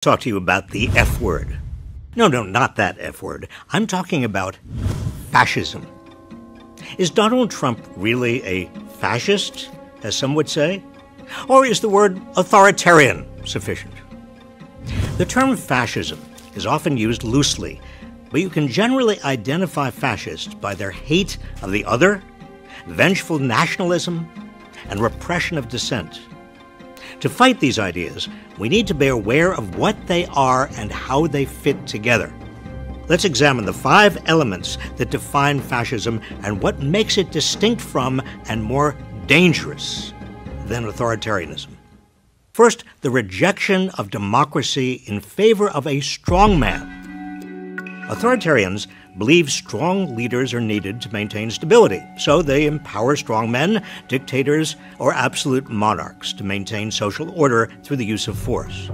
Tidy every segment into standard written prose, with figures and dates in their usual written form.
Talk to you about the F word. No, not that F word. I'm talking about fascism. Is Donald Trump really a fascist, as some would say? Or is the word authoritarian sufficient? The term fascism is often used loosely, but you can generally identify fascists by their hate of the other, vengeful nationalism, and repression of dissent. To fight these ideas, we need to be aware of what they are and how they fit together. Let's examine the 5 elements that define fascism and what makes it distinct from and more dangerous than authoritarianism. First, the rejection of democracy in favor of a strongman. Authoritarians believe strong leaders are needed to maintain stability, so they empower strongmen, dictators, or absolute monarchs to maintain social order through the use of force.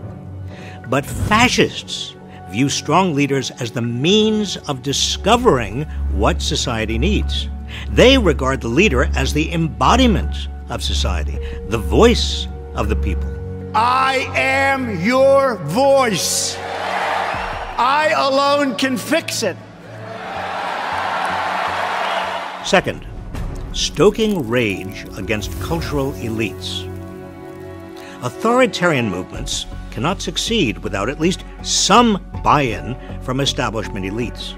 But fascists view strong leaders as the means of discovering what society needs. They regard the leader as the embodiment of society, the voice of the people. I am your voice. I alone can fix it. Second, stoking rage against cultural elites. Authoritarian movements cannot succeed without at least some buy-in from establishment elites.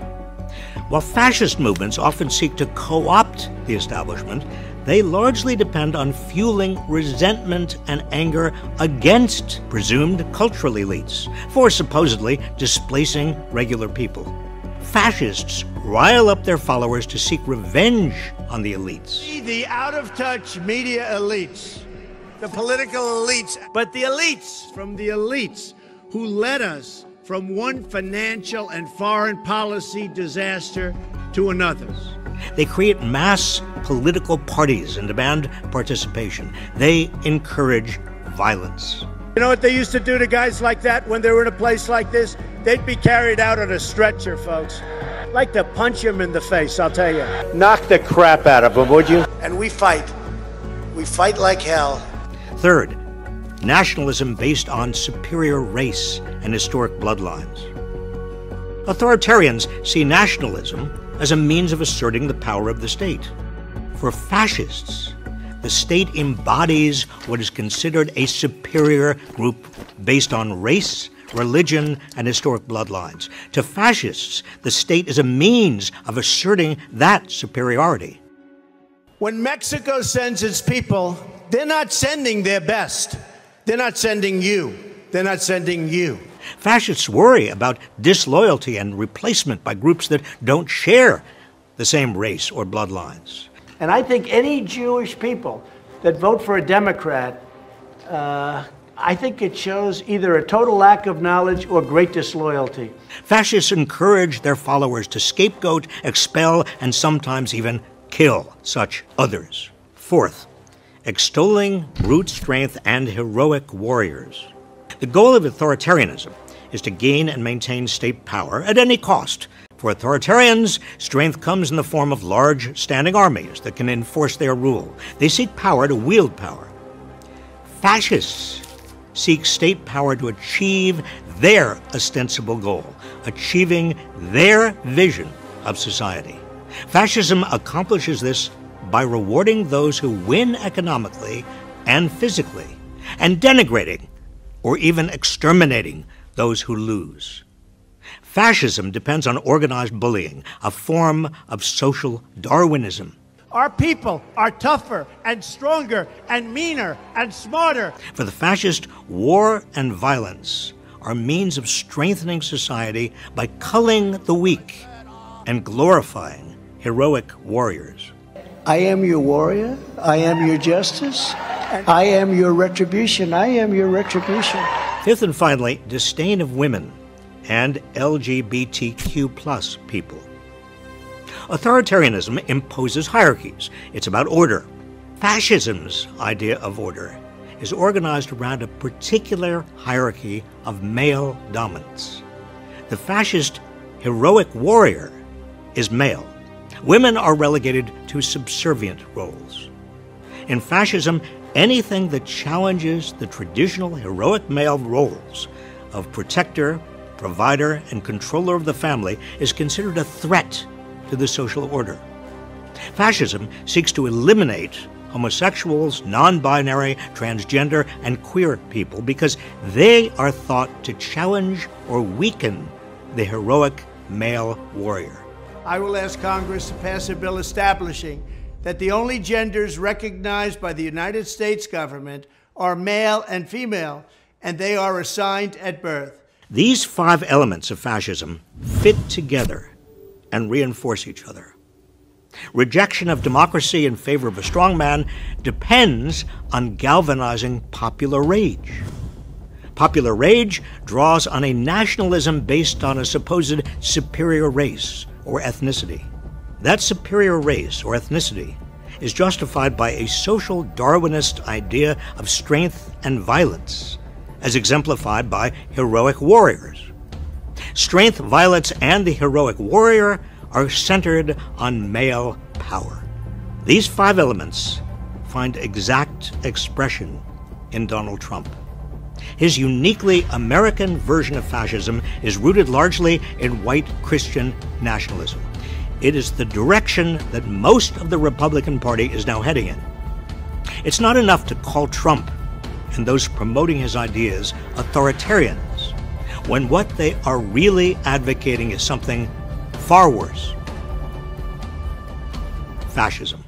While fascist movements often seek to co-opt the establishment, they largely depend on fueling resentment and anger against presumed cultural elites for supposedly displacing regular people. Fascists rile up their followers to seek revenge on the elites. The out-of-touch media elites, the political elites, but the elites from the elites who led us from one financial and foreign policy disaster to another. They create mass political parties and demand participation. They encourage violence. You know what they used to do to guys like that when they were in a place like this? They'd be carried out on a stretcher, folks. Like to punch him in the face, I'll tell you. Knock the crap out of him, would you? And we fight. We fight like hell. Third, nationalism based on superior race and historic bloodlines. Authoritarians see nationalism as a means of asserting the power of the state. For fascists, the state embodies what is considered a superior group based on race, religion, and historic bloodlines. To fascists, the state is a means of asserting that superiority. When Mexico sends its people, they're not sending their best. They're not sending you. They're not sending you. Fascists worry about disloyalty and replacement by groups that don't share the same race or bloodlines. And I think any Jewish people that vote for a Democrat, I think it shows either a total lack of knowledge or great disloyalty. Fascists encourage their followers to scapegoat, expel, and sometimes even kill such others. Fourth, extolling brute strength and heroic warriors. The goal of authoritarianism is to gain and maintain state power at any cost. For authoritarians, strength comes in the form of large standing armies that can enforce their rule. They seek power to wield power. Fascists seek state power to achieve their ostensible goal, achieving their vision of society. Fascism accomplishes this by rewarding those who win economically and physically, and denigrating or even exterminating those who lose. Fascism depends on organized bullying, a form of social Darwinism. Our people are tougher and stronger and meaner and smarter. For the fascist, war and violence are means of strengthening society by culling the weak and glorifying heroic warriors. I am your warrior. I am your justice. I am your retribution. I am your retribution. Fifth and finally, disdain of women and LGBTQ+ people. Authoritarianism imposes hierarchies. It's about order. Fascism's idea of order is organized around a particular hierarchy of male dominance. The fascist heroic warrior is male. Women are relegated to subservient roles. In fascism, anything that challenges the traditional heroic male roles of protector, provider, and controller of the family is considered a threat to the social order. Fascism seeks to eliminate homosexuals, non-binary, transgender, and queer people because they are thought to challenge or weaken the heroic male warrior. I will ask Congress to pass a bill establishing that the only genders recognized by the United States government are male and female, and they are assigned at birth. These 5 elements of fascism fit together and reinforce each other. Rejection of democracy in favor of a strongman depends on galvanizing popular rage. Popular rage draws on a nationalism based on a supposed superior race or ethnicity. That superior race or ethnicity is justified by a social Darwinist idea of strength and violence, as exemplified by heroic warriors. Strength, violence, and the heroic warrior are centered on male power. These 5 elements find exact expression in Donald Trump. His uniquely American version of fascism is rooted largely in white Christian nationalism. It is the direction that most of the Republican Party is now heading in. It's not enough to call Trump and those promoting his ideas authoritarians, when what they are really advocating is something far worse: fascism.